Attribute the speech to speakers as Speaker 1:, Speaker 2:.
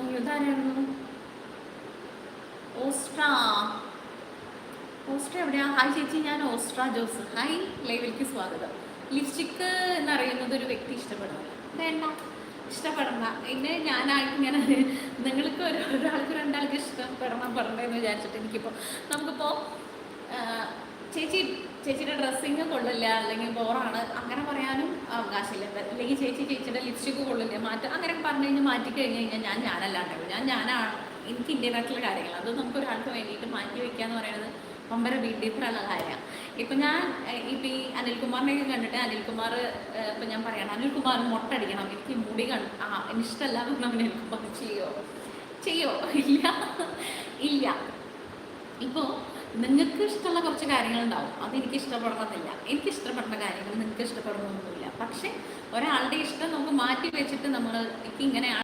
Speaker 1: അയ്യോ ഇതാരായിരുന്നു? ഓസ്ട്ര. ഓസ്ട്ര എവിടെയാ? ഹായ് ചേച്ചി, ഞാൻ ഓസ്ട്ര ജോസ്. ഹായ്, ലൈവിലേക്ക് സ്വാഗതം. ലിപ്സ്റ്റിക്ക് എന്നറിയുന്നത് ഒരു വ്യക്തി ഇഷ്ടപ്പെടണം. വേണ്ട, ഇഷ്ടപ്പെടണ്ട. പിന്നെ ഞാനായിട്ട് ഇങ്ങനെ നിങ്ങൾക്ക് ഒരാൾക്ക് രണ്ടാൾക്ക് പെടണമെന്ന് വിചാരിച്ചിട്ട് എനിക്കിപ്പോൾ നമുക്കിപ്പോൾ ചേച്ചി ചേച്ചിയുടെ ഡ്രസ്സിങ് കൊള്ളില്ല, അല്ലെങ്കിൽ ബോറാണ്, അങ്ങനെ പറയാനും അവകാശമില്ല. അല്ലെങ്കിൽ ചേച്ചിയുടെ ലിപ്സ്റ്റിക്ക് കൊള്ളില്ല, അങ്ങനെ പറഞ്ഞു കഴിഞ്ഞാൽ മാറ്റി കഴിഞ്ഞ് കഴിഞ്ഞാൽ ഞാനല്ലാണ്ടാവും. ഞാനാണ്. എനിക്ക് ഇന്ത്യനായിട്ടുള്ള കാര്യങ്ങൾ അത് നമുക്ക് ഒരാൾക്ക് വേണ്ടിയിട്ട് മാറ്റി വയ്ക്കുക എന്ന് പറയുന്നത് ഒമ്പര വീട്ടിലുള്ള കാര്യമാണ്. ഇപ്പം ഞാൻ ഇപ്പം ഈ അനിൽകുമാറിനെയൊക്കെ കണ്ടിട്ട് അനിൽകുമാർ ഇപ്പം ഞാൻ പറയണം അനിൽകുമാർ മൊട്ടടിക്കണം, എനിക്ക് മുടി ഇഷ്ടമല്ല പറഞ്ഞാൽ അനിൽകുമാർ ചെയ്യോ? ഇല്ല. ഇപ്പോൾ നിങ്ങൾക്ക് ഇഷ്ടമുള്ള കുറച്ച് കാര്യങ്ങളുണ്ടാവും, അതെനിക്ക് ഇഷ്ടപ്പെടണമെന്നില്ല. എനിക്ക് ഇഷ്ടപ്പെടുന്ന കാര്യങ്ങൾ നിങ്ങൾക്ക് ഇഷ്ടപ്പെടണമെന്നൊന്നുമില്ല. പക്ഷെ ഒരാളുടെ ഇഷ്ടം നമുക്ക് മാറ്റി വെച്ചിട്ട് നമ്മൾ ഇങ്ങനെയാണ്